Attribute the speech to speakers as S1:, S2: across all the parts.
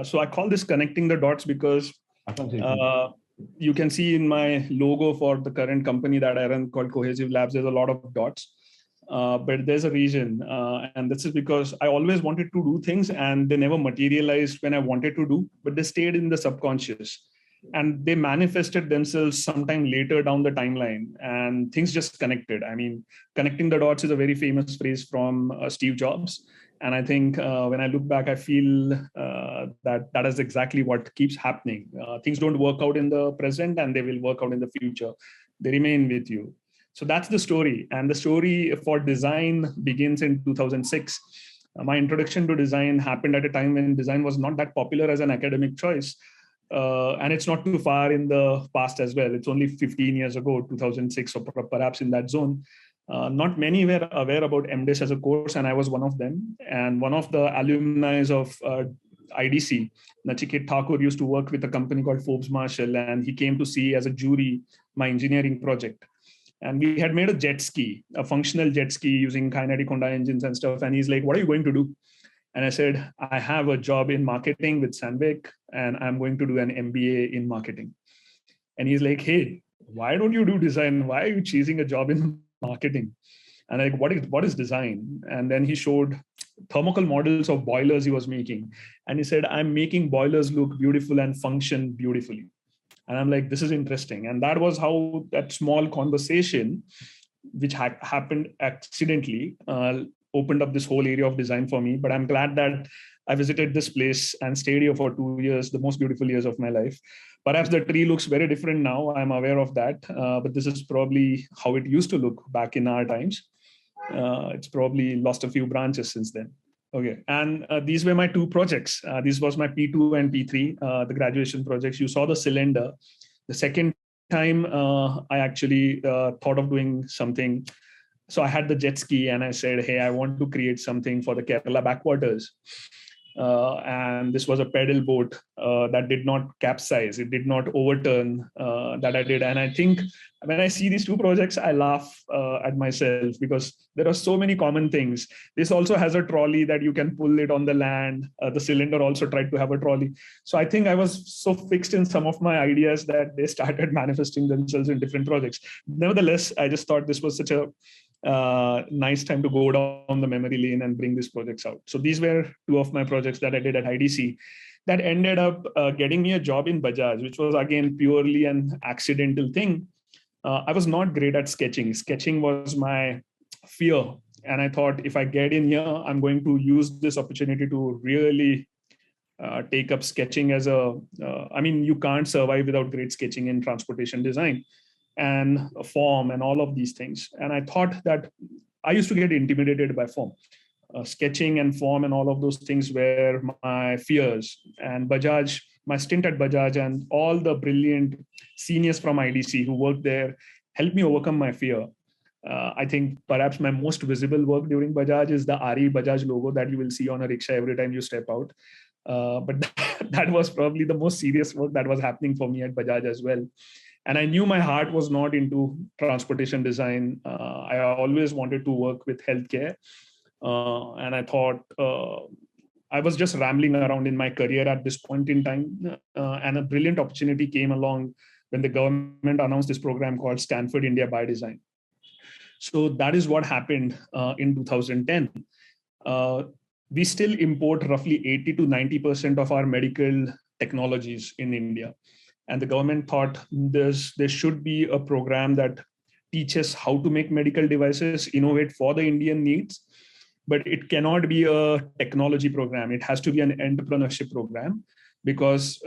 S1: So I call this connecting the dots because you can see in my logo for the current company that I run called Cohesive Labs, there's a lot of dots. But there's a reason. And this is because I always wanted to do things and they never materialized when I wanted to do, but they stayed in the subconscious. And they manifested themselves sometime later down the timeline and things just connected. I mean, connecting the dots is a very famous phrase from Steve Jobs. And I think when I look back, I feel that is exactly what keeps happening. Things don't work out in the present and they will work out in the future. They remain with you. So that's the story. And the story for design begins in 2006. My introduction to design happened at a time when design was not that popular as an academic choice. And it's not too far in the past as well. It's only 15 years ago, 2006, or perhaps in that zone. Not many were aware about MDiS as a course, and I was one of them. And one of the alumni of IDC, Nachiket Thakur, used to work with a company called Forbes Marshall, and he came to see as a jury my engineering project. And we had made a jet ski, a functional jet ski using kinetic Honda engines and stuff. And he's like, "What are you going to do?" And I said, "I have a job in marketing with Sandvik, and I'm going to do an MBA in marketing." And he's like, "Hey, why don't you do design? Why are you chasing a job in marketing?" And like, what is design? And then he showed thermocouple models of boilers he was making. And he said, "I'm making boilers look beautiful and function beautifully." And I'm like, this is interesting. And that was how that small conversation, which happened accidentally, opened up this whole area of design for me. But I'm glad that I visited this place and stayed here for 2 years, the most beautiful years of my life. Perhaps the tree looks very different now. I'm aware of that. But this is probably how it used to look back in our times. It's probably lost a few branches since then. Okay, and these were my two projects. This was my P2 and P3, the graduation projects. You saw the cylinder. The second time I actually thought of doing something. So I had the jet ski and I said, "Hey, I want to create something for the Kerala backwaters." And this was a pedal boat that did not capsize. It did not overturn that I did. And I think when I see these two projects, I laugh at myself because there are so many common things. This also has a trolley that you can pull it on the land. The cylinder also tried to have a trolley. So I think I was so fixed in some of my ideas that they started manifesting themselves in different projects. Nevertheless, I just thought this was such a nice time to go down the memory lane and bring these projects out. So these were two of my projects that I did at IDC that ended up getting me a job in Bajaj, which was again purely an accidental thing. I was not great at sketching. Sketching was my fear. And I thought if I get in here, I'm going to use this opportunity to really take up sketching as I mean, you can't survive without great sketching in transportation design and form and all of these things. And I thought that I used to get intimidated by form. Sketching and form and all of those things were my fears. And Bajaj, my stint at Bajaj and all the brilliant seniors from IDC who worked there helped me overcome my fear. I think perhaps my most visible work during Bajaj is the RE Bajaj logo that you will see on a rickshaw every time you step out. But that was probably the most serious work that was happening for me at Bajaj as well. And I knew my heart was not into transportation design. I always wanted to work with healthcare. And I thought I was just rambling around in my career at this point in time. And a brilliant opportunity came along when the government announced this program called Stanford India by Design. So that is what happened in 2010. We still import roughly 80 to 90% of our medical technologies in India. And the government thought there should be a program that teaches how to make medical devices, innovate for the Indian needs, but it cannot be a technology program. It has to be an entrepreneurship program because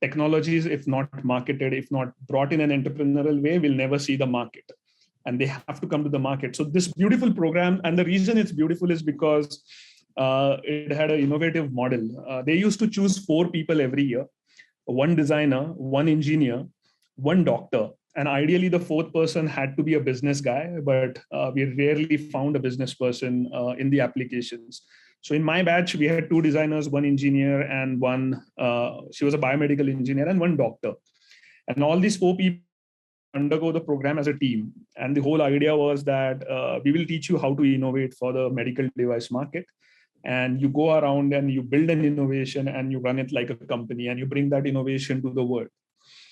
S1: technologies, if not marketed, if not brought in an entrepreneurial way, will never see the market. And they have to come to the market. So this beautiful program, and the reason it's beautiful is because it had an innovative model. They used to choose 4 people every year: one designer, one engineer, one doctor. And ideally, the fourth person had to be a business guy, but we rarely found a business person in the applications. So in my batch, we had 2 designers, one engineer, and she was a biomedical engineer, and one doctor. And all these 4 people undergo the program as a team. And the whole idea was that we will teach you how to innovate for the medical device market. And you go around and you build an innovation and you run it like a company and you bring that innovation to the world.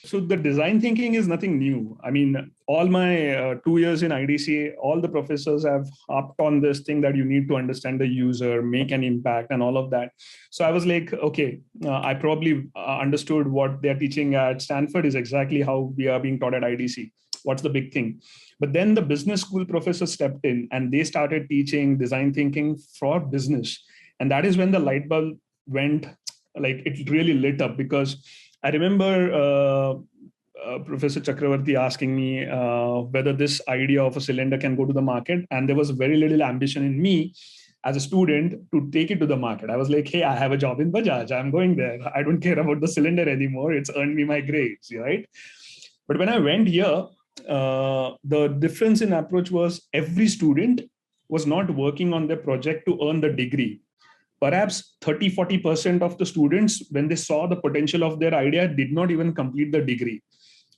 S1: So the design thinking is nothing new. I mean, all my 2 years in IDC, all the professors have harped on this thing that you need to understand the user, make an impact, and all of that. So I was like, okay, I probably understood what they're teaching at Stanford is exactly how we are being taught at IDC. What's the big thing? But then the business school professors stepped in and they started teaching design thinking for business. And that is when the light bulb went, like it really lit up, because I remember Professor Chakravarti asking me whether this idea of a cylinder can go to the market. And there was very little ambition in me as a student to take it to the market. I was like, hey, I have a job in Bajaj. I'm going there. I don't care about the cylinder anymore. It's earned me my grades, right? But when I went here, the difference in approach was every student was not working on their project to earn the degree. Perhaps 30-40% of the students, when they saw the potential of their idea, did not even complete the degree,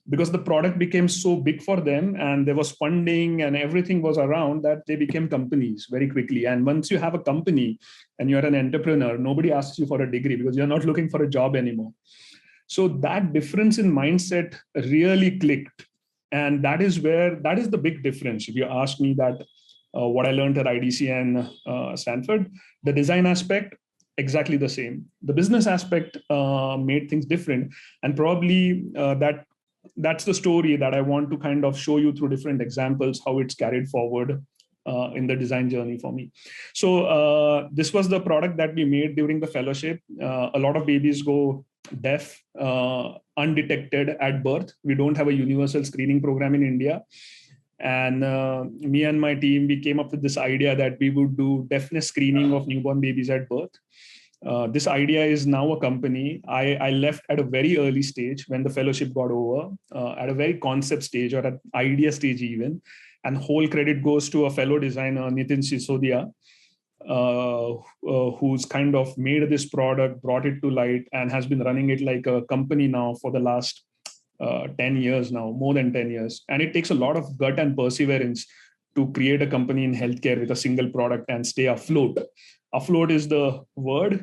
S1: because the product became so big for them and there was funding and everything was around that they became companies very quickly. And once you have a company and you're an entrepreneur, nobody asks you for a degree because you're not looking for a job anymore. So that difference in mindset really clicked. And that is the big difference. If you ask me that, what I learned at IDC and Stanford, the design aspect, exactly the same. The business aspect made things different. And probably that's the story that I want to kind of show you through different examples, how it's carried forward in the design journey for me. So this was the product that we made during the fellowship. A lot of babies go deaf, undetected at birth. We don't have a universal screening program in India. And me and my team, we came up with this idea that we would do deafness screening of newborn babies at birth. This idea is now a company. I left at a very early stage when the fellowship got over, at a very concept stage or at idea stage even. And whole credit goes to a fellow designer, Nitin Sisodia, who's kind of made this product, brought it to light, and has been running it like a company now for the last 10 years now, more than 10 years. And it takes a lot of gut and perseverance to create a company in healthcare with a single product and stay afloat. Afloat is the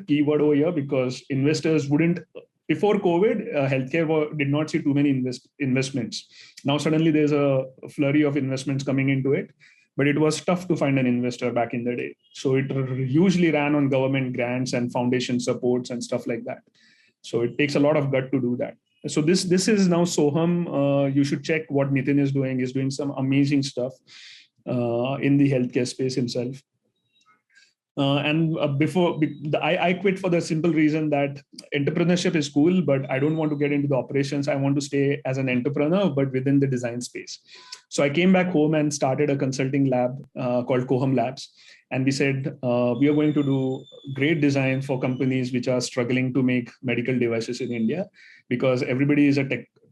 S1: keyword over here, because investors wouldn't, before COVID, healthcare did not see too many investments. Now suddenly there's a flurry of investments coming into it, but it was tough to find an investor back in the day. So it usually ran on government grants and foundation supports and stuff like that. So it takes a lot of gut to do that. So this is now Soham. You should check what Nitin is doing. He's doing some amazing stuff in the healthcare space himself. I quit for the simple reason that entrepreneurship is cool, but I don't want to get into the operations. I want to stay as an entrepreneur, but within the design space. So I came back home and started a consulting lab called Coham Labs. And we said, we are going to do great design for companies which are struggling to make medical devices in India, because everybody is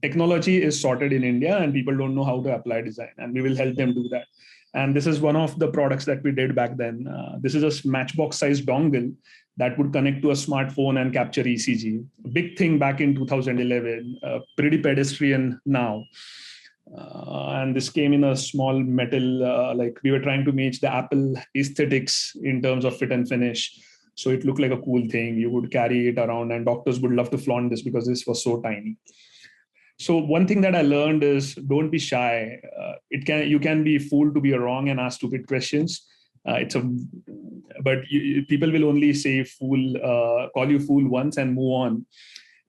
S1: technology is sorted in India and people don't know how to apply design, and we will help them do that. And this is one of the products that we did back then. This is a matchbox-sized dongle that would connect to a smartphone and capture ECG. Big thing back in 2011, pretty pedestrian now. And this came in a small metal, like we were trying to match the Apple aesthetics in terms of fit and finish. So it looked like a cool thing. You would carry it around and doctors would love to flaunt this because this was so tiny. So one thing that I learned is don't be shy. You can be fooled to be wrong and ask stupid questions. People will only say fool, call you fool once and move on.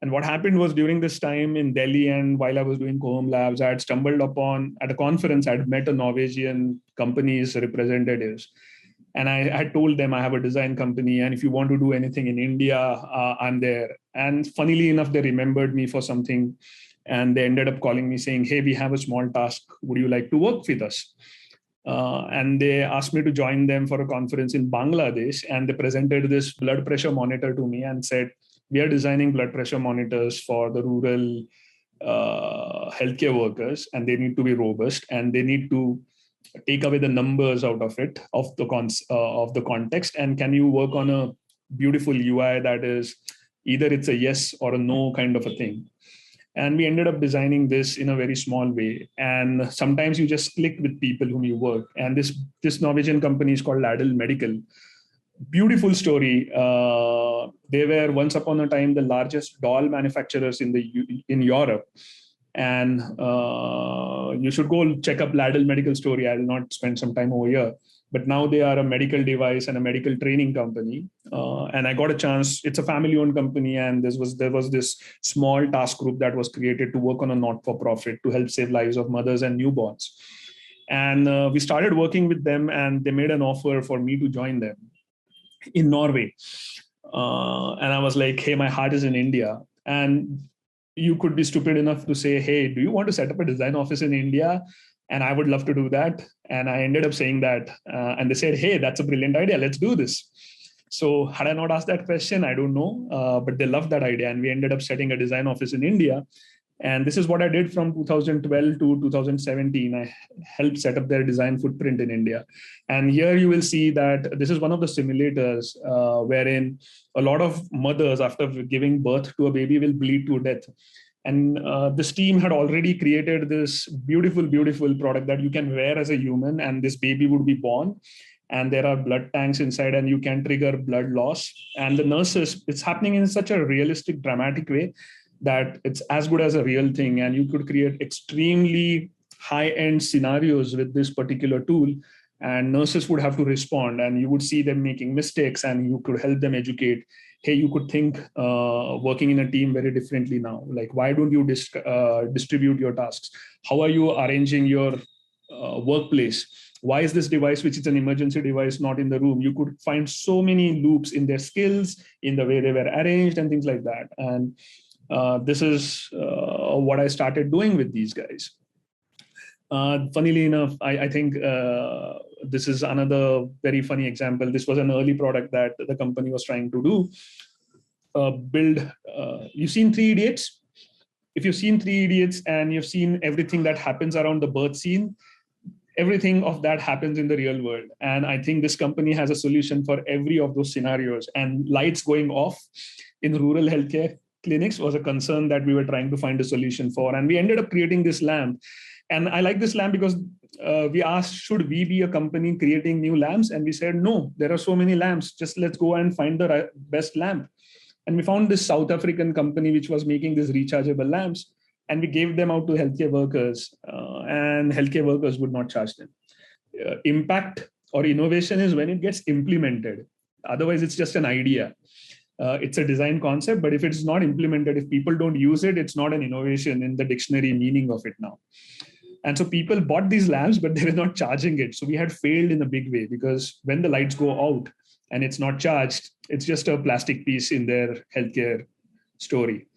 S1: And what happened was during this time in Delhi and while I was doing Coham Labs, I had stumbled upon at a conference, I had met a Norwegian company's representatives. And I had told them I have a design company. And if you want to do anything in India, I'm there. And funnily enough, they remembered me for something. And they ended up calling me saying, hey, we have a small task. Would you like to work with us? And they asked me to join them for a conference in Bangladesh. And they presented this blood pressure monitor to me and said, we are designing blood pressure monitors for the rural healthcare workers, and they need to be robust, and they need to take away the numbers out of it, of the context. And can you work on a beautiful UI that is either it's a yes or a no kind of a thing? And we ended up designing this in a very small way. And sometimes you just click with people whom you work. And this Norwegian company is called Ladel Medical. Beautiful story. They were once upon a time the largest doll manufacturers in Europe. And you should go check up Ladel Medical story. I will not spend some time over here. But now they are a medical device and a medical training company. And I got a chance. It's a family-owned company, and there was this small task group that was created to work on a not-for-profit to help save lives of mothers and newborns. And we started working with them, and they made an offer for me to join them in Norway. And I was like, hey, my heart is in India. And you could be stupid enough to say, hey, do you want to set up a design office in India? And I would love to do that. And I ended up saying that. And they said, hey, that's a brilliant idea. Let's do this. So had I not asked that question, I don't know. But they loved that idea. And we ended up setting a design office in India. And this is what I did from 2012 to 2017. I helped set up their design footprint in India. And here you will see that this is one of the simulators wherein a lot of mothers, after giving birth to a baby, will bleed to death. And this team had already created this beautiful, beautiful product that you can wear as a human, and this baby would be born. And there are blood tanks inside, and you can trigger blood loss. And the nurses, it's happening in such a realistic, dramatic way that it's as good as a real thing. And you could create extremely high-end scenarios with this particular tool. And nurses would have to respond, and you would see them making mistakes, and you could help them educate. Hey, you could think working in a team very differently now. Like, why don't you distribute your tasks? How are you arranging your workplace? Why is this device, which is an emergency device, not in the room? You could find so many loops in their skills, in the way they were arranged, and things like that. And this is what I started doing with these guys. Funnily enough, I think this is another very funny example. This was an early product that the company was trying to do. You've seen Three Idiots? If you've seen Three Idiots and you've seen everything that happens around the birth scene, everything of that happens in the real world. And I think this company has a solution for every of those scenarios. And lights going off in rural healthcare clinics was a concern that we were trying to find a solution for. And we ended up creating this lamp. And I like this lamp because we asked, should we be a company creating new lamps? And we said, no, there are so many lamps. Just let's go and find the best lamp. And we found this South African company which was making these rechargeable lamps. And we gave them out to healthcare workers, and healthcare workers would not charge them. Impact or innovation is when it gets implemented. Otherwise, it's just an idea. It's a design concept, but if it's not implemented, if people don't use it, it's not an innovation in the dictionary meaning of it now. And so people bought these lamps, but they were not charging it. So we had failed in a big way, because when the lights go out and it's not charged, it's just a plastic piece in their healthcare story.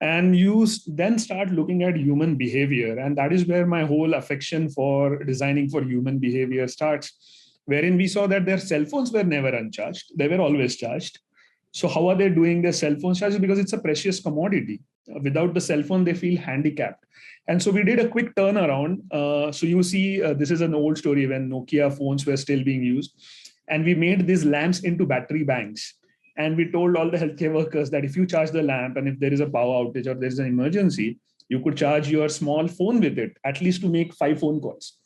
S1: And you then start looking at human behavior. And that is where my whole affection for designing for human behavior starts, wherein we saw that their cell phones were never uncharged. They were always charged. So how are they doing their cell phone charges? Because it's a precious commodity. Without the cell phone, they feel handicapped. And so we did a quick turnaround. So you see, this is an old story when Nokia phones were still being used. And we made these lamps into battery banks. And we told all the healthcare workers that if you charge the lamp and if there is a power outage or there's an emergency, you could charge your small phone with it, at least to make 5 phone calls.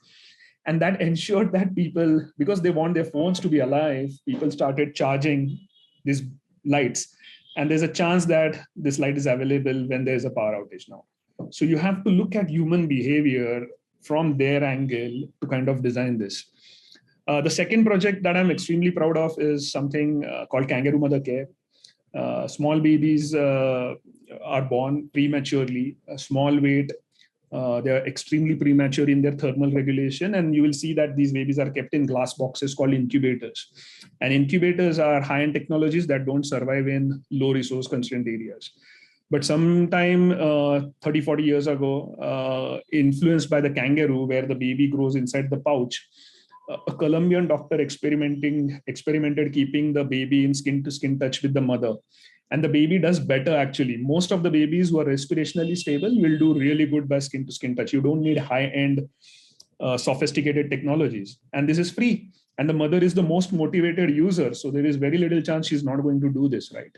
S1: And that ensured that people, because they want their phones to be alive, people started charging these lights. And there's a chance that this light is available when there's a power outage now. So you have to look at human behavior from their angle to kind of design this. The second project that I'm extremely proud of is something called Kangaroo Mother Care. Small babies are born prematurely, small weight. They are extremely premature in their thermal regulation. And you will see that these babies are kept in glass boxes called incubators. And incubators are high-end technologies that don't survive in low resource constrained areas. But sometime 30, 40 years ago, influenced by the kangaroo, where the baby grows inside the pouch, a Colombian doctor experimented keeping the baby in skin to skin touch with the mother. And the baby does better actually. Most of the babies who are respirationally stable will do really good by skin to skin touch. You don't need high end sophisticated technologies. And this is free. And the mother is the most motivated user. So there is very little chance she's not going to do this, right?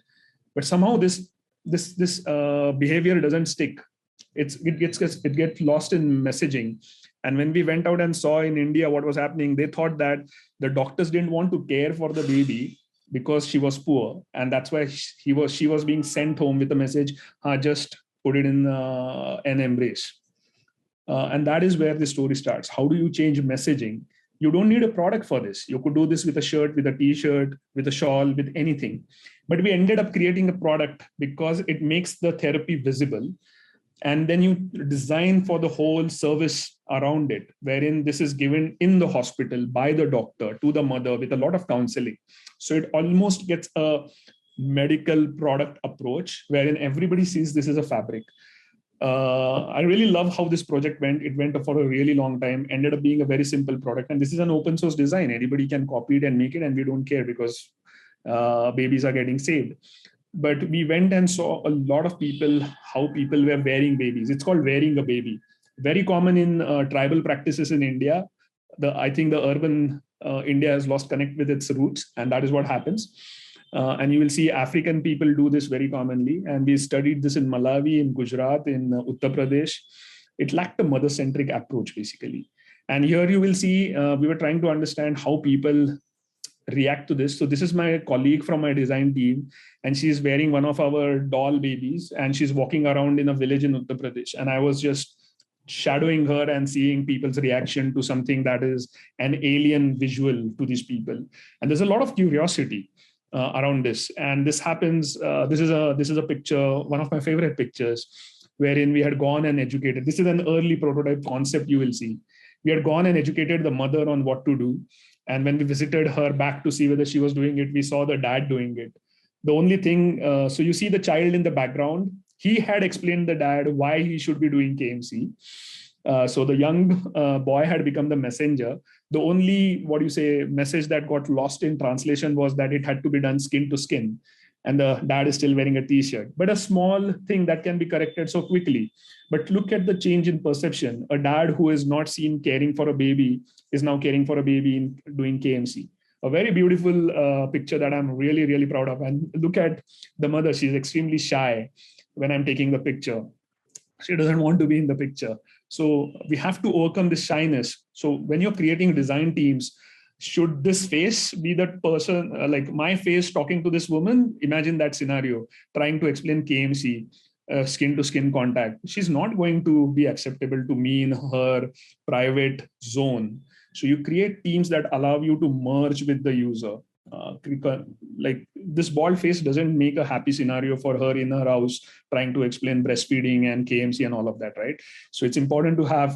S1: But somehow this behavior doesn't stick. It gets lost in messaging. And when we went out and saw in India what was happening, they thought that the doctors didn't want to care for the baby because she was poor, and that's why she was being sent home with a message, just put it in an embrace. And that is where the story starts. How do you change messaging? You don't need a product for this. You could do this with a shirt, with a t-shirt, with a shawl, with anything. But we ended up creating a product because it makes the therapy visible. And then you design for the whole service around it, wherein this is given in the hospital by the doctor to the mother with a lot of counseling. So it almost gets a medical product approach, wherein everybody sees this as a fabric. I really love how this project went. It went for a really long time, ended up being a very simple product. And this is an open source design. Anybody can copy it and make it, and we don't care because babies are getting saved. But we went and saw a lot of people, how people were wearing babies. It's called wearing a baby. Very common in tribal practices in India. I think the urban India has lost connect with its roots, and that is what happens. And you will see African people do this very commonly. And we studied this in Malawi, in Gujarat, in Uttar Pradesh. It lacked a mother-centric approach, basically. And here you will see, we were trying to understand how people react to this. So this is my colleague from my design team, and she's wearing one of our doll babies, and she's walking around in a village in Uttar Pradesh. And I was just shadowing her and seeing people's reaction to something that is an alien visual to these people. And there's a lot of curiosity around this. And this happens, this is a picture, one of my favorite pictures, wherein we had gone and educated. This is an early prototype concept you will see. We had gone and educated the mother on what to do. And when we visited her back to see whether she was doing it, we saw the dad doing it. The only thing, so you see the child in the background, he had explained the dad why he should be doing KMC. So the young boy had become the messenger. The only, message that got lost in translation was that it had to be done skin to skin. And the dad is still wearing a t-shirt. But a small thing that can be corrected so quickly. But look at the change in perception. A dad who is not seen caring for a baby is now caring for a baby in doing KMC. A very beautiful picture that I'm really, really proud of. And look at the mother. She's extremely shy when I'm taking the picture. She doesn't want to be in the picture. So we have to overcome this shyness. So when you're creating design teams, should this face be that person, like my face talking to this woman? Imagine that scenario, trying to explain KMC, skin to skin contact. She's not going to be acceptable to me in her private zone. So you create teams that allow you to merge with the user. Like this bald face doesn't make a happy scenario for her in her house trying to explain breastfeeding and KMC and all of that, right? So it's important to have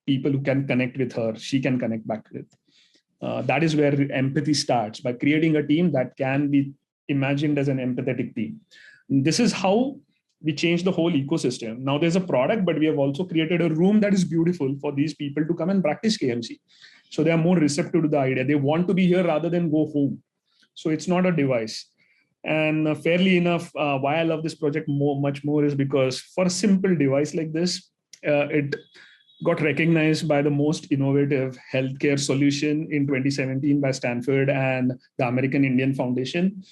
S1: people who can connect with her, she can connect back with. That is where empathy starts, by creating a team that can be imagined as an empathetic team. And this is how we change the whole ecosystem. Now there's a product, but we have also created a room that is beautiful for these people to come and practice KMC. So they are more receptive to the idea. They want to be here rather than go home. So it's not a device. And fairly enough, why I love this project much more is because for a simple device like this, it got recognized by the most innovative healthcare solution in 2017 by Stanford and the American Indian Foundation.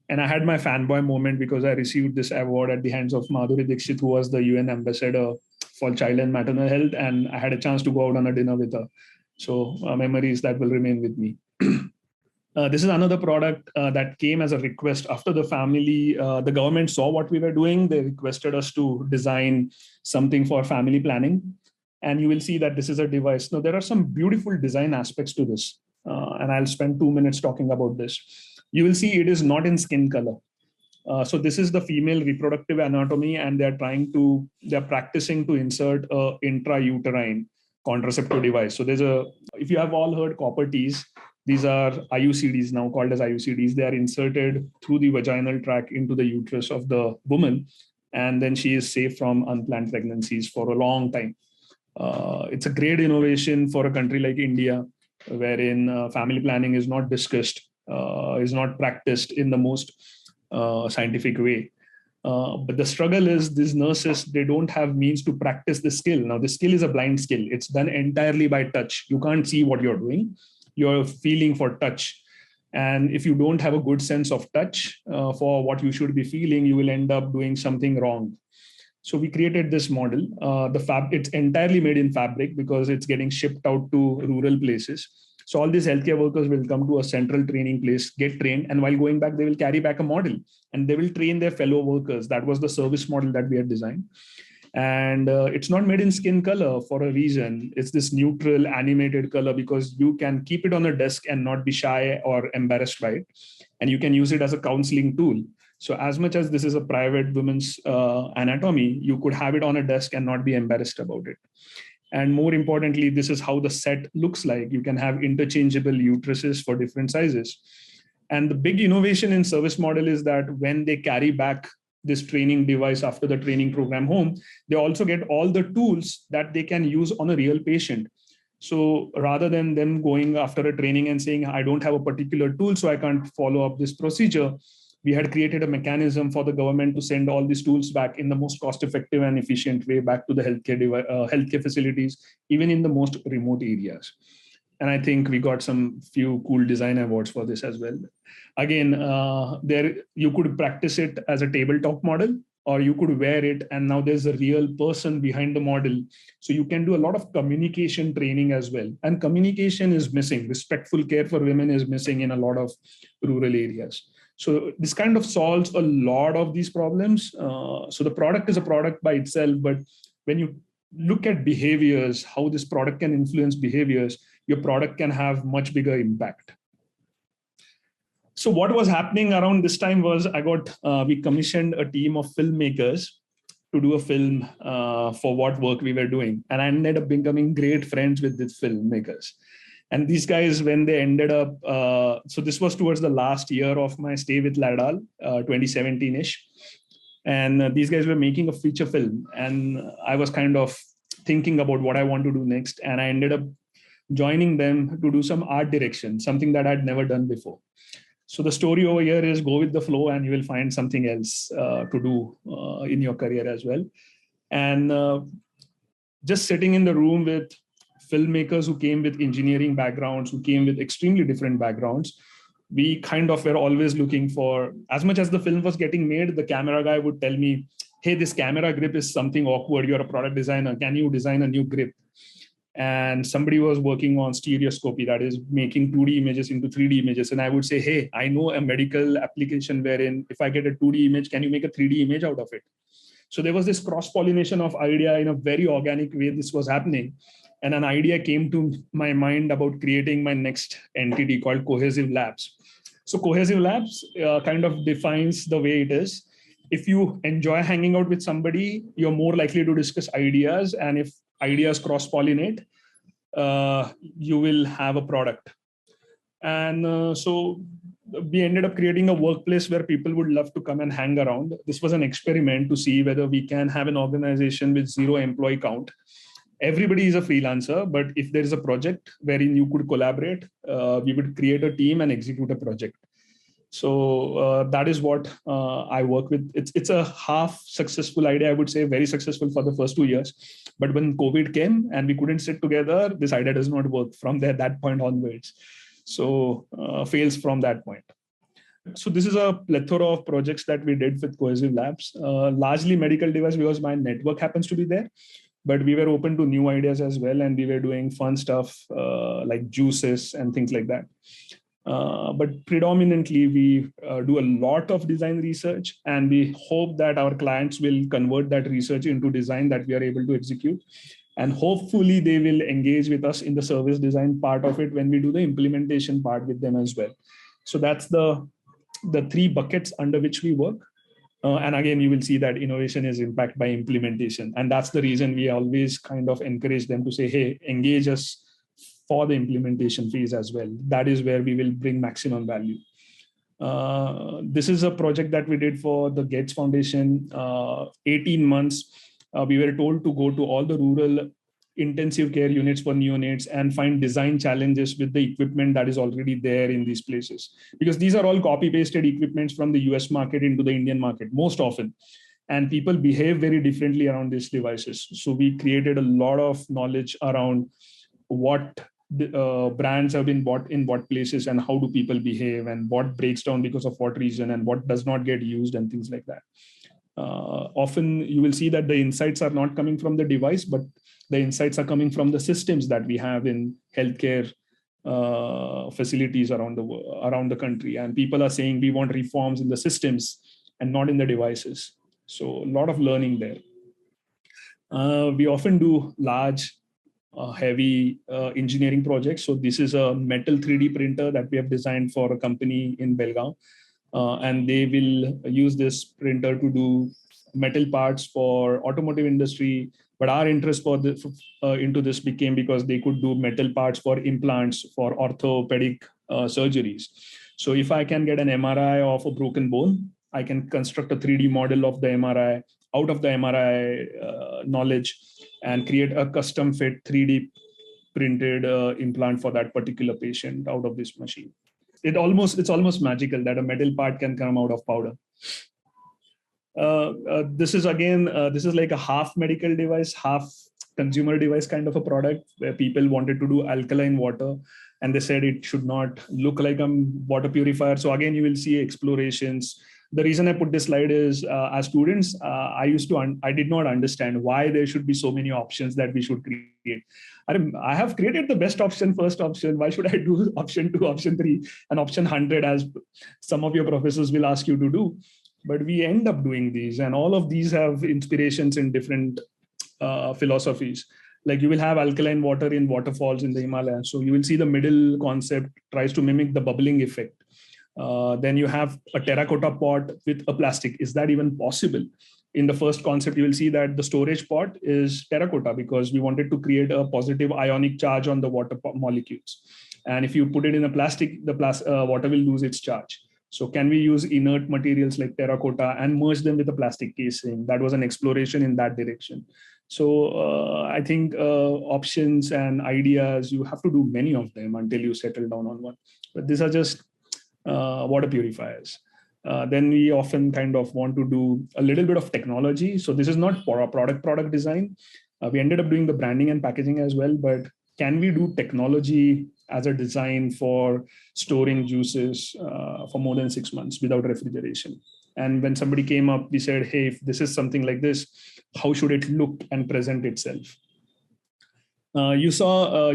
S1: And I had my fanboy moment because I received this award at the hands of Madhuri Dixit, who was the UN ambassador for child and maternal health. And I had a chance to go out on a dinner with her. So memories that will remain with me. This is another product that came as a request after the family, the government saw what we were doing. They requested us to design something for family planning. And you will see that this is a device. Now, there are some beautiful design aspects to this. And I'll spend 2 minutes talking about this. You will see it is not in skin color. So this is the female reproductive anatomy, and they're practicing to insert a intrauterine contraceptive device. So if you have all heard copper T's, these are IUCDs, now called as IUCDs. They are inserted through the vaginal tract into the uterus of the woman. and then she is safe from unplanned pregnancies for a long time. It's a great innovation for a country like India, wherein family planning is not discussed, is not practiced in the most scientific way. But the struggle is these nurses, they don't have means to practice the skill. Now, the skill is a blind skill. It's done entirely by touch. You can't see what you're doing. You're feeling for touch. And if you don't have a good sense of touch for what you should be feeling, you will end up doing something wrong. So we created this model. It's entirely made in fabric because it's getting shipped out to rural places. So all these healthcare workers will come to a central training place, get trained, and while going back, they will carry back a model and they will train their fellow workers. That was the service model that we had designed. And it's not made in skin color for a reason. It's this neutral animated color because you can keep it on a desk and not be shy or embarrassed by it. And you can use it as a counseling tool. So as much as this is a private women's anatomy, you could have it on a desk and not be embarrassed about it. And more importantly, this is how the set looks like. You can have interchangeable uteruses for different sizes. And the big innovation in service model is that when they carry back this training device after the training program home, they also get all the tools that they can use on a real patient. So rather than them going after a training and saying, I don't have a particular tool, so I can't follow up this procedure, we had created a mechanism for the government to send all these tools back in the most cost-effective and efficient way back to the healthcare facilities, even in the most remote areas. And I think we got some few cool design awards for this as well. Again, you could practice it as a tabletop model, or you could wear it and now there's a real person behind the model. So you can do a lot of communication training as well. And communication is missing. Respectful care for women is missing in a lot of rural areas. So this kind of solves a lot of these problems. So the product is a product by itself, but when you look at behaviors, how this product can influence behaviors, your product can have much bigger impact. So what was happening around this time was we commissioned a team of filmmakers to do a film for what work we were doing. And I ended up becoming great friends with these filmmakers. And these guys, when they ended up, so this was towards the last year of my stay with Ladal, 2017-ish. And these guys were making a feature film. And I was kind of thinking about what I want to do next. And I ended up joining them to do some art direction, something that I'd never done before. So the story over here is go with the flow and you will find something else to do in your career as well. And just sitting in the room with filmmakers who came with engineering backgrounds, who came with extremely different backgrounds, we kind of were always looking for, as much as the film was getting made, the camera guy would tell me, hey, this camera grip is something awkward. You're a product designer. Can you design a new grip? And somebody was working on stereoscopy, that is making 2D images into 3D images. And I would say, hey, I know a medical application wherein if I get a 2D image, can you make a 3D image out of it? So there was this cross-pollination of idea in a very organic way. This was happening. And an idea came to my mind about creating my next entity called Cohesive Labs. So Cohesive Labs kind of defines the way it is. If you enjoy hanging out with somebody, you're more likely to discuss ideas. And if ideas cross-pollinate, you will have a product. And so we ended up creating a workplace where people would love to come and hang around. This was an experiment to see whether we can have an organization with 0 employee count. Everybody is a freelancer, but if there is a project wherein you could collaborate, we would create a team and execute a project. So that is what I work with. It's a half successful idea, I would say, very successful for the first 2 years. But when COVID came and we couldn't sit together, this idea does not work from that point onwards. So fails from that point. So this is a plethora of projects that we did with Cohesive Labs, largely medical device because my network happens to be there. But we were open to new ideas as well. And we were doing fun stuff like juices and things like that. But predominantly, we do a lot of design research, and we hope that our clients will convert that research into design that we are able to execute. And hopefully, they will engage with us in the service design part of it when we do the implementation part with them as well. So that's the 3 buckets under which we work. And again, you will see that innovation is impacted by implementation. And that's the reason we always kind of encourage them to say, hey, engage us for the implementation phase as well. That is where we will bring maximum value. This is a project that we did for the Gates Foundation. 18 months, we were told to go to all the rural intensive care units for neonates and find design challenges with the equipment that is already there in these places. Because these are all copy-pasted equipments from the US market into the Indian market, most often. And people behave very differently around these devices. So we created a lot of knowledge around what brands have been bought in what places and how do people behave and what breaks down because of what reason and what does not get used and things like that. Often you will see that the insights are not coming from the device, but the insights are coming from the systems that we have in healthcare facilities around the country. And people are saying we want reforms in the systems and not in the devices. So a lot of learning there. We often do large, heavy engineering projects. So this is a metal 3D printer that we have designed for a company in Belgaum. And they will use this printer to do metal parts for automotive industry. But our interest for this, into this became because they could do metal parts for implants for orthopedic surgeries. So if I can get an MRI of a broken bone, I can construct a 3D model of the MRI out of the MRI knowledge and create a custom fit 3D printed implant for that particular patient out of this machine. It's almost magical that a metal part can come out of powder. This is like a half medical device, half consumer device kind of a product where people wanted to do alkaline water and they said it should not look like a water purifier. So again, you will see explorations. The reason I put this slide is as students, I did not understand why there should be so many options that we should create. I have created the best option, first option. Why should I do option 2, option 3, and option 100 as some of your professors will ask you to do? But we end up doing these, and all of these have inspirations in different philosophies. Like you will have alkaline water in waterfalls in the Himalayas. So you will see the middle concept tries to mimic the bubbling effect. Then you have a terracotta pot with a plastic. Is that even possible? In the first concept, you will see that the storage pot is terracotta because we wanted to create a positive ionic charge on the water molecules. And if you put it in a plastic, the water will lose its charge. So can we use inert materials like terracotta and merge them with a plastic casing? That was an exploration in that direction. So I think options and ideas, you have to do many of them until you settle down on one. But these are just water purifiers. Then we often kind of want to do a little bit of technology. So this is not for a product design. We ended up doing the branding and packaging as well, but can we do technology as a design for storing juices for more than 6 months without refrigeration? And when somebody came up, we said, hey, if this is something like this, how should it look and present itself? You saw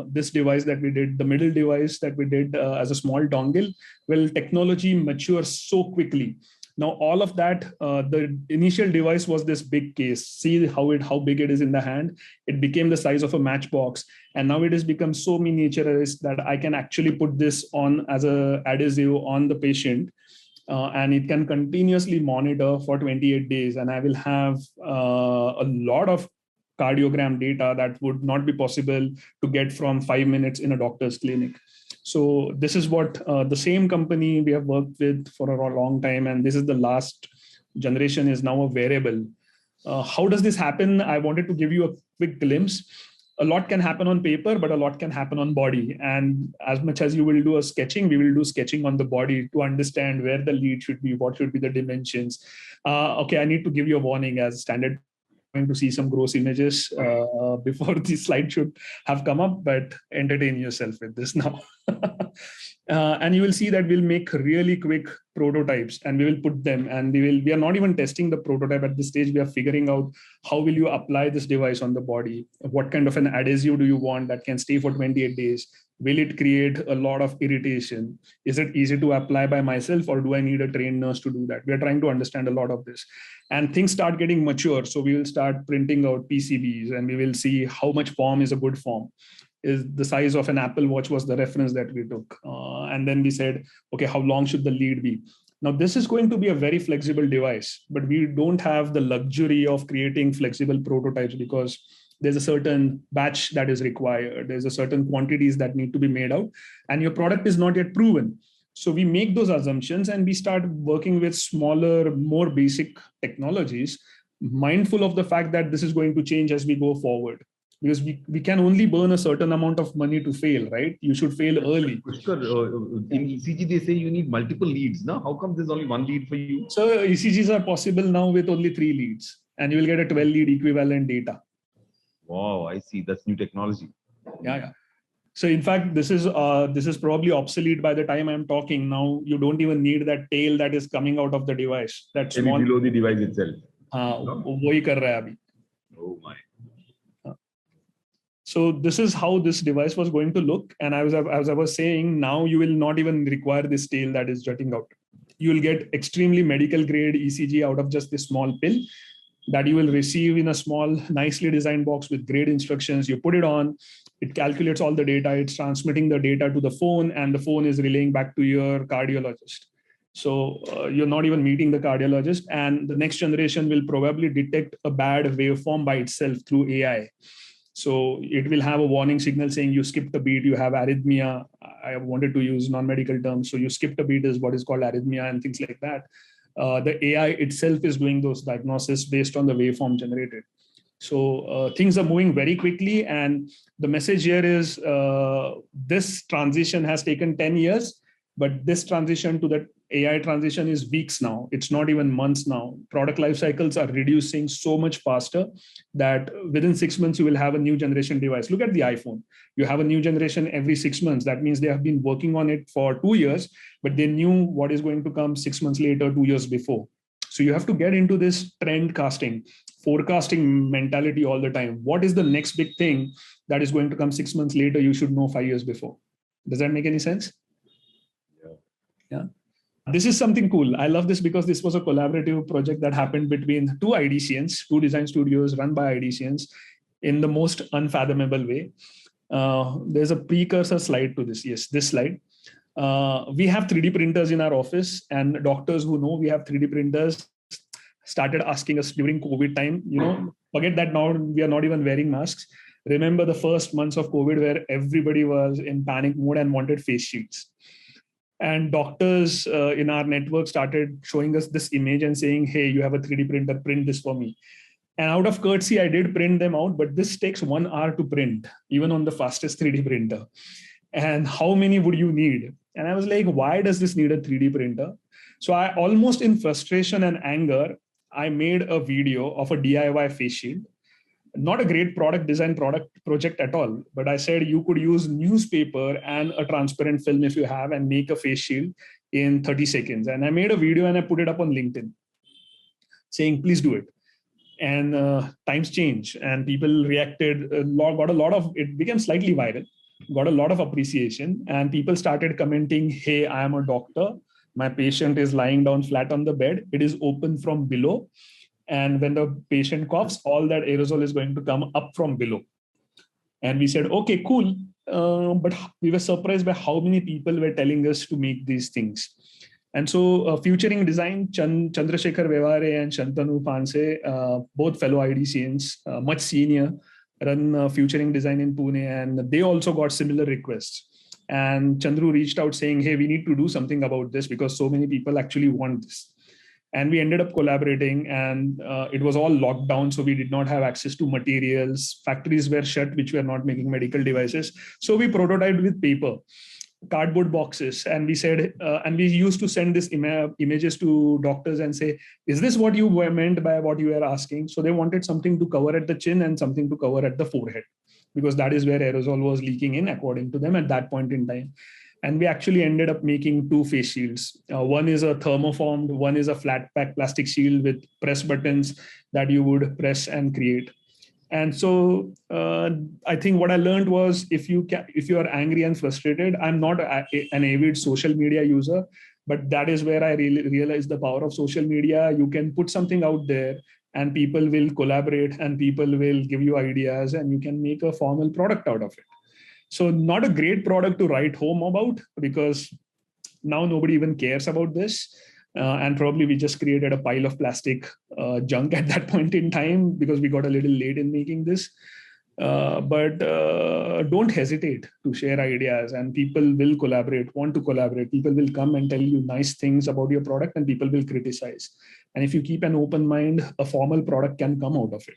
S1: this device that we did, the middle device that we did as a small dongle. Well, technology matures so quickly. Now, all of that, the initial device was this big case. See how big it is in the hand. It became the size of a matchbox. And now it has become so miniaturized that I can actually put this on as an adhesive on the patient. And it can continuously monitor for 28 days. And I will have a lot of cardiogram data that would not be possible to get from 5 minutes in a doctor's clinic. So this is what the same company we have worked with for a long time. And this is the last generation is now a wearable. How does this happen? I wanted to give you a quick glimpse. A lot can happen on paper, but a lot can happen on body. And as much as you will do a sketching, we will do sketching on the body to understand where the lead should be, what should be the dimensions. Okay, I need to give you a warning as standard going to see some gross images before the slide should have come up, but entertain yourself with this now. And you will see that we'll make really quick prototypes and we will put them and we are not even testing the prototype at this stage. We are figuring out how will you apply this device on the body? What kind of an adhesive do you want that can stay for 28 days? Will it create a lot of irritation? Is it easy to apply by myself or do I need a trained nurse to do that? We are trying to understand a lot of this. And things start getting mature. So we will start printing out PCBs and we will see how much form is a good form. Is the size of an Apple Watch was the reference that we took. And then we said, okay, how long should the lead be? Now, this is going to be a very flexible device, but we don't have the luxury of creating flexible prototypes because there's a certain batch that is required. There's a certain quantities that need to be made out and your product is not yet proven. So we make those assumptions and we start working with smaller, more basic technologies, mindful of the fact that this is going to change as we go forward. Because we can only burn a certain amount of money to fail, right? You should fail early.
S2: Pushkar, in ECG, they say you need multiple leads. Now, how come there's only one lead for you?
S1: So ECGs are possible now with only 3 leads, and you will get a 12 lead equivalent data.
S2: Wow, I see. That's new technology.
S1: Yeah. So in fact, this is probably obsolete by the time I'm talking. Now you don't even need that tail that is coming out of the device. That small
S2: below the device itself.
S1: वही कर रहा है अभी.
S2: Oh my.
S1: So this is how this device was going to look. And as I was saying, now you will not even require this tail that is jutting out. You will get extremely medical grade ECG out of just this small pill that you will receive in a small, nicely designed box with great instructions. You put it on, it calculates all the data, it's transmitting the data to the phone, and the phone is relaying back to your cardiologist. So you're not even meeting the cardiologist, and the next generation will probably detect a bad waveform by itself through AI. So it will have a warning signal saying you skipped a beat, you have arrhythmia. I wanted to use non-medical terms. So you skipped a beat is what is called arrhythmia and things like that. The AI itself is doing those diagnoses based on the waveform generated. So things are moving very quickly. And the message here is this transition has taken 10 years, but this transition to the AI transition is weeks now. It's not even months now. Product life cycles are reducing so much faster that within 6 months, you will have a new generation device. Look at the iPhone. You have a new generation every 6 months. That means they have been working on it for 2 years, but they knew what is going to come 6 months later, 2 years before. So you have to get into this trend casting, forecasting mentality all the time. What is the next big thing that is going to come 6 months later? You should know 5 years before. Does that make any sense? Yeah. This is something cool. I love this because this was a collaborative project that happened between 2 IDCNs, 2 design studios run by IDCNs in the most unfathomable way. There's a precursor slide to this. Yes, this slide. We have 3D printers in our office, and doctors who know we have 3D printers started asking us during COVID time, forget that now we are not even wearing masks. Remember the first months of COVID where everybody was in panic mode and wanted face shields. And doctors in our network started showing us this image and saying, hey, you have a 3D printer, print this for me. And out of courtesy, I did print them out, but this takes 1 hour to print, even on the fastest 3D printer. And how many would you need? And I was like, why does this need a 3D printer? So I almost in frustration and anger, I made a video of a DIY face shield. Not a great product project at all, but I said you could use newspaper and a transparent film if you have and make a face shield in 30 seconds. And I made a video and I put it up on LinkedIn saying, please do it. And times change and people reacted it became slightly viral, got a lot of appreciation, and people started commenting, hey, I am a doctor. My patient is lying down flat on the bed. It is open from below. And when the patient coughs, all that aerosol is going to come up from below. And we said, okay, cool. But we were surprised by how many people were telling us to make these things. And so Futuring Design, Chandrasekhar Vevare and Shantanu Panse, both fellow IDCNs, much senior, run Futuring Design in Pune. And they also got similar requests. And Chandru reached out saying, hey, we need to do something about this because so many people actually want this. And we ended up collaborating, and it was all locked down. So we did not have access to materials. Factories were shut, which were not making medical devices. So we prototyped with paper, cardboard boxes. And we said, and we used to send these images to doctors and say, is this what you meant by what you were asking? So they wanted something to cover at the chin and something to cover at the forehead, because that is where aerosol was leaking in, according to them at that point in time. And we actually ended up making 2 face shields. One is a thermoformed, one is a flat pack plastic shield with press buttons that you would press and create. And so I think what I learned was if you are angry and frustrated, I'm not an avid social media user, but that is where I really realized the power of social media. You can put something out there and people will collaborate and people will give you ideas and you can make a formal product out of it. So not a great product to write home about because now nobody even cares about this. And probably we just created a pile of plastic junk at that point in time because we got a little late in making this. But don't hesitate to share ideas, and people will want to collaborate. People will come and tell you nice things about your product, and people will criticize. And if you keep an open mind, a formal product can come out of it.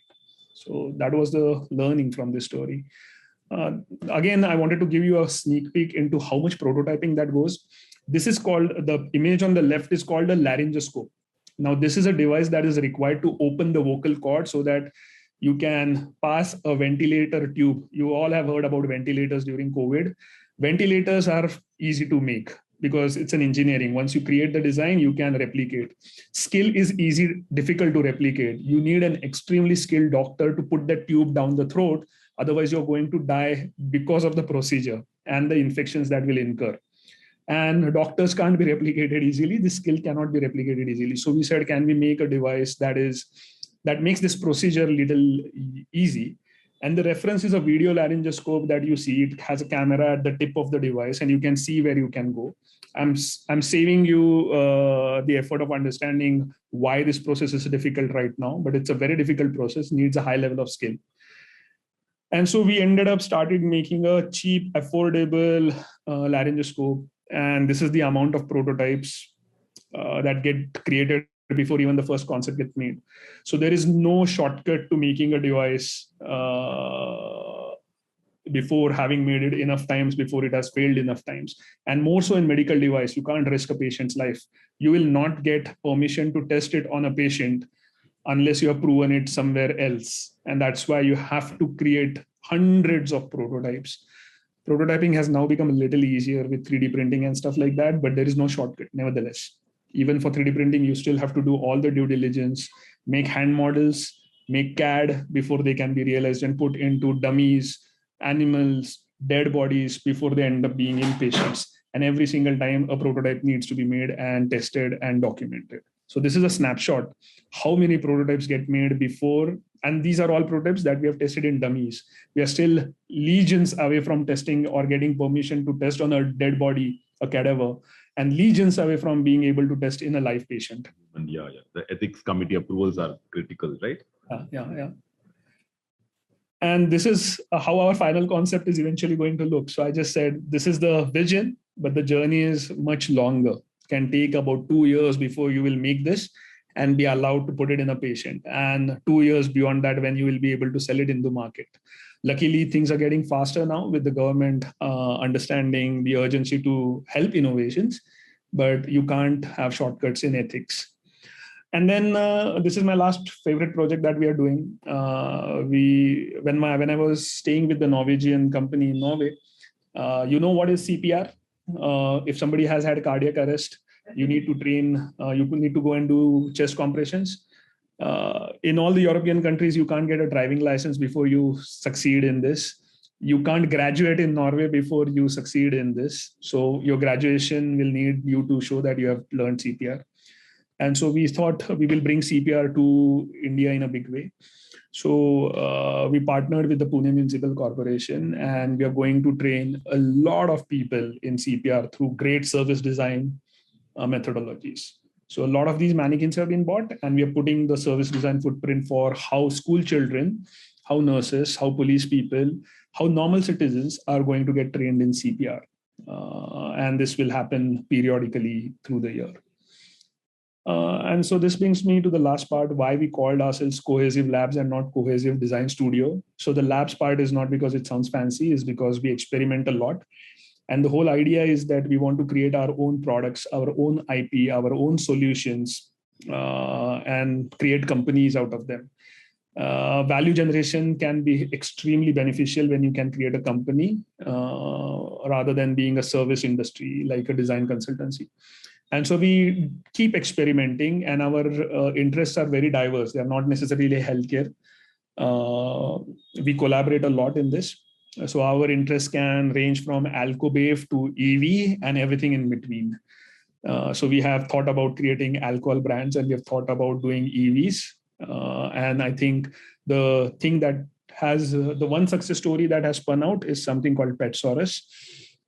S1: So that was the learning from this story. Again, I wanted to give you a sneak peek into how much prototyping that goes. This is called, the image on the left is called a laryngoscope. Now, this is a device that is required to open the vocal cord so that you can pass a ventilator tube. You all have heard about ventilators during COVID. Ventilators are easy to make because it's an engineering. Once you create the design, you can replicate. Skill is easy, difficult to replicate. You need an extremely skilled doctor to put that tube down the throat. Otherwise, you're going to die because of the procedure and the infections that will incur. And doctors can't be replicated easily. The skill cannot be replicated easily. So we said, can we make a device that makes this procedure a little easy? And the reference is a video laryngoscope that you see. It has a camera at the tip of the device, and you can see where you can go. I'm saving you the effort of understanding why this process is difficult right now, but it's a very difficult process, needs a high level of skill. And so we ended up started making a cheap, affordable laryngoscope. And this is the amount of prototypes that get created before even the first concept gets made. So there is no shortcut to making a device before having made it enough times, before it has failed enough times. And more so in medical device, you can't risk a patient's life. You will not get permission to test it on a patient unless you have proven it somewhere else. And that's why you have to create hundreds of prototypes. Prototyping has now become a little easier with 3D printing and stuff like that, but there is no shortcut nevertheless. Even for 3D printing, you still have to do all the due diligence, make hand models, make CAD before they can be realized and put into dummies, animals, dead bodies before they end up being in patients. And every single time a prototype needs to be made and tested and documented. So this is a snapshot. How many prototypes get made before? And these are all prototypes that we have tested in dummies. We are still legions away from testing or getting permission to test on a dead body, a cadaver, and legions away from being able to test in a live patient.
S2: And yeah. The ethics committee approvals are critical, right?
S1: Yeah. And this is how our final concept is eventually going to look. So I just said, this is the vision, but the journey is much longer. It can take about 2 years before you will make this and be allowed to put it in a patient. And 2 years beyond that, when you will be able to sell it in the market. Luckily, things are getting faster now with the government understanding the urgency to help innovations, but you can't have shortcuts in ethics. And then this is my last favorite project that we are doing. When I was staying with the Norwegian company in Norway, you know what is CPR? If somebody has had cardiac arrest, you need to train, you need to go and do chest compressions. In all the European countries, you can't get a driving license before you succeed in this. You can't graduate in Norway before you succeed in this. So your graduation will need you to show that you have learned CPR. And so we thought we will bring CPR to India in a big way. So we partnered with the Pune Municipal Corporation, and we are going to train a lot of people in CPR through great service design methodologies. So a lot of these mannequins have been bought, and we are putting the service design footprint for how school children, how nurses, how police people, how normal citizens are going to get trained in CPR. And this will happen periodically through the year. And so this brings me to the last part, why we called ourselves Cohesive Labs and not Cohesive Design Studio. So the labs part is not because it sounds fancy, it's because we experiment a lot. And the whole idea is that we want to create our own products, our own IP, our own solutions, and create companies out of them. Value generation can be extremely beneficial when you can create a company rather than being a service industry like a design consultancy. And so we keep experimenting, and our interests are very diverse. They are not necessarily healthcare. We collaborate a lot in this. So our interests can range from Alcobave to EV and everything in between. So we have thought about creating alcohol brands, and we have thought about doing EVs. And I think the thing that has the one success story that has spun out is something called Petsaurus.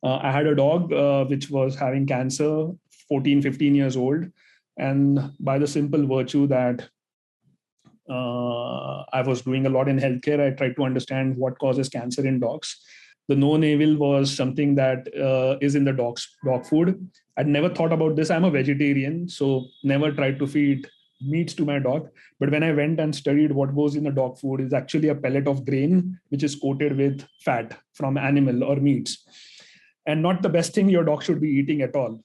S1: I had a dog which was having cancer, 14, 15 years old. And by the simple virtue that I was doing a lot in healthcare. I tried to understand what causes cancer in dogs. The no-navel was something that is in the dog food. I'd never thought about this. I'm a vegetarian, so never tried to feed meats to my dog. But when I went and studied what goes in the dog food, is actually a pellet of grain which is coated with fat from animal or meats, and not the best thing your dog should be eating at all.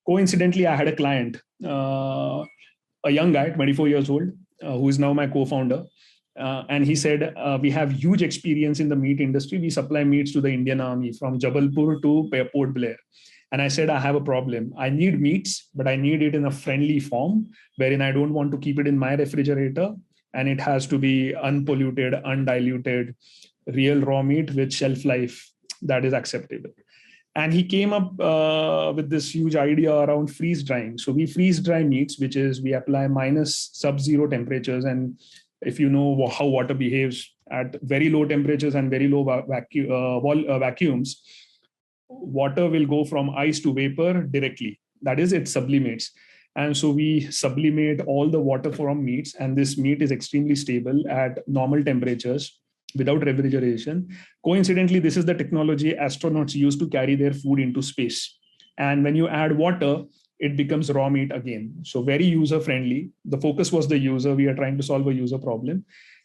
S1: Coincidentally, I had a client, a young guy, 24 years old, who is now my co-founder. And he said, we have huge experience in the meat industry. We supply meats to the Indian Army from Jabalpur to Port Blair. And I said, I have a problem. I need meats, but I need it in a friendly form, wherein I don't want to keep it in my refrigerator. And it has to be unpolluted, undiluted, real raw meat with shelf life that is acceptable. And he came up with this huge idea around freeze drying. So we freeze dry meats, which is we apply minus sub-zero temperatures. And if you know how water behaves at very low temperatures and very low vacuums, water will go from ice to vapor directly. That is, it sublimates. And so we sublimate all the water from meats, and this meat is extremely stable at normal temperatures without refrigeration. Coincidentally, this is the technology astronauts use to carry their food into space. And when you add water, it becomes raw meat again. So very user-friendly. The focus was the user. We are trying to solve a user problem.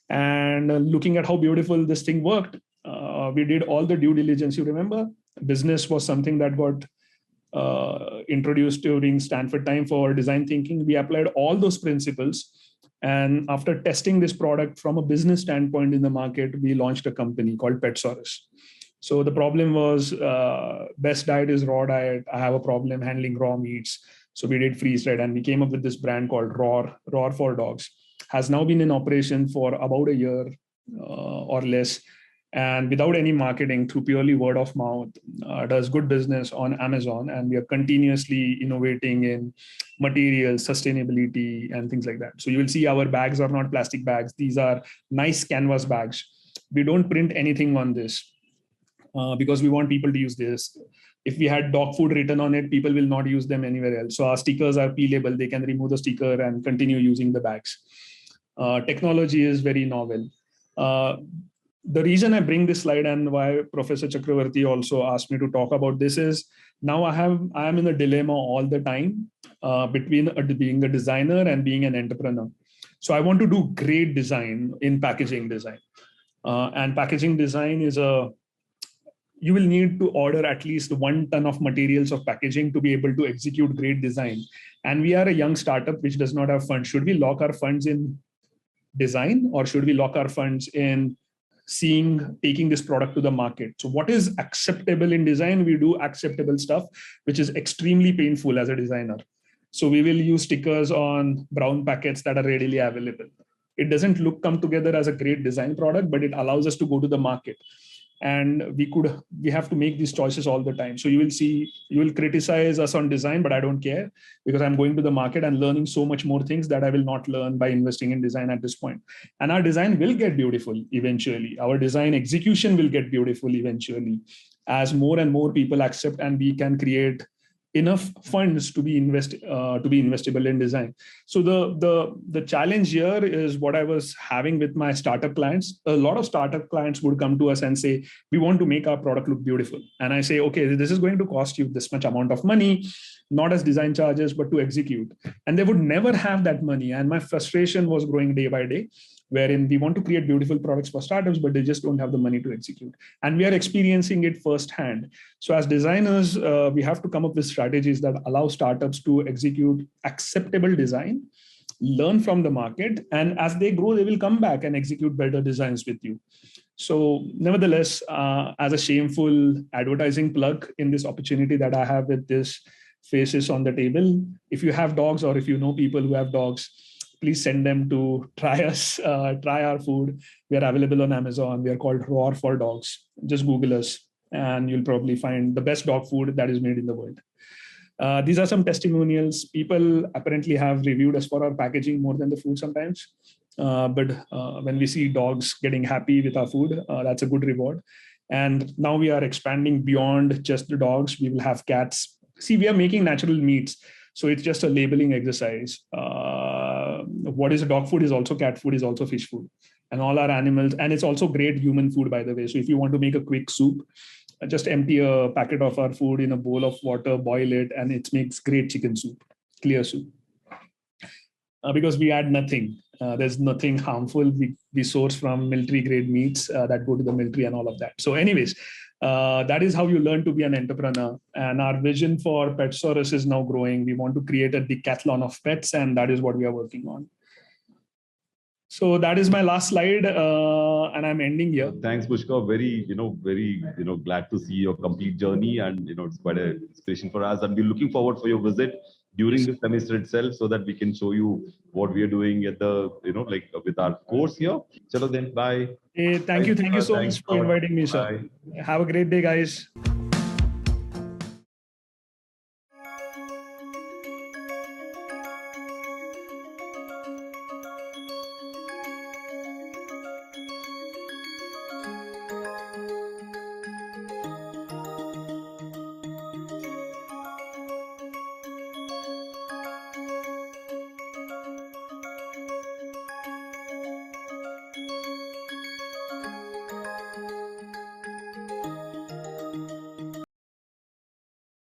S1: And looking at how beautiful this thing worked, we did all the due diligence. You remember, business was something that got introduced during Stanford time for design thinking. We applied all those principles. And after testing this product from a business standpoint in the market, we launched a company called Petsaurus. So the problem was best diet is raw diet. I have a problem handling raw meats. So we did freeze dried, and we came up with this brand called Roar for dogs. Has now been in operation for about a year or less. And without any marketing, through purely word of mouth, does good business on Amazon. And we are continuously innovating in materials, sustainability, and things like that. So you will see our bags are not plastic bags. These are nice canvas bags. We don't print anything on this because we want people to use this. If we had dog food written on it, people will not use them anywhere else. So our stickers are peelable. They can remove the sticker and continue using the bags. Technology is very novel. The reason I bring this slide and why Professor Chakravarti also asked me to talk about this is now I am in a dilemma all the time between being a designer and being an entrepreneur. So I want to do great design in packaging design. And packaging design is you will need to order at least 1 ton of materials of packaging to be able to execute great design. And we are a young startup which does not have funds. Should we lock our funds in design, or should we lock our funds in taking this product to the market? So what is acceptable in design? We do acceptable stuff, which is extremely painful as a designer. So we will use stickers on brown packets that are readily available. It doesn't come together as a great design product, but it allows us to go to the market. And we have to make these choices all the time. So you will criticize us on design, but I don't care, because I'm going to the market and learning so much more things that I will not learn by investing in design at this point. And our design will get beautiful eventually. Our design execution will get beautiful eventually, as more and more people accept, and we can create enough funds to be investable in design. So the challenge here is what I was having with my startup clients. A lot of startup clients would come to us and say, we want to make our product look beautiful. And I say, okay, this is going to cost you this much amount of money, not as design charges, but to execute. And they would never have that money. And my frustration was growing day by day, wherein we want to create beautiful products for startups, but they just don't have the money to execute. And we are experiencing it firsthand. So as designers, we have to come up with strategies that allow startups to execute acceptable design, learn from the market, and as they grow, they will come back and execute better designs with you. So nevertheless, as a shameful advertising plug in this opportunity that I have with this Faces on the Table, if you have dogs or if you know people who have dogs, please send them to try our food. We are available on Amazon. We are called Roar for Dogs. Just Google us and you'll probably find the best dog food that is made in the world. These are some testimonials. People apparently have reviewed us for our packaging more than the food sometimes. But when we see dogs getting happy with our food, that's a good reward. And now we are expanding beyond just the dogs. We will have cats. See, we are making natural meats. So it's just a labeling exercise. what is dog food is also cat food, is also fish food, and all our animals. And it's also great human food, by the way. So if you want to make a quick soup, just empty a packet of our food in a bowl of water, boil it, and it makes great chicken soup, clear soup. Because we add nothing. There's nothing harmful. We source from military grade meats that go to the military and all of that. So anyways, that is how you learn to be an entrepreneur. And our vision for Petsaurus is now growing. We want to create a decathlon of pets, and that is what we are working on. So that is my last slide, and I'm ending here.
S2: Thanks, Pushkar. Very glad to see your complete journey, and it's quite an inspiration for us. And we're looking forward for your visit during the semester itself, so that we can show you what we are doing at the with our course here. Chalo then, bye.
S1: Hey, thank you so much for inviting me, sir. Have a great day, guys.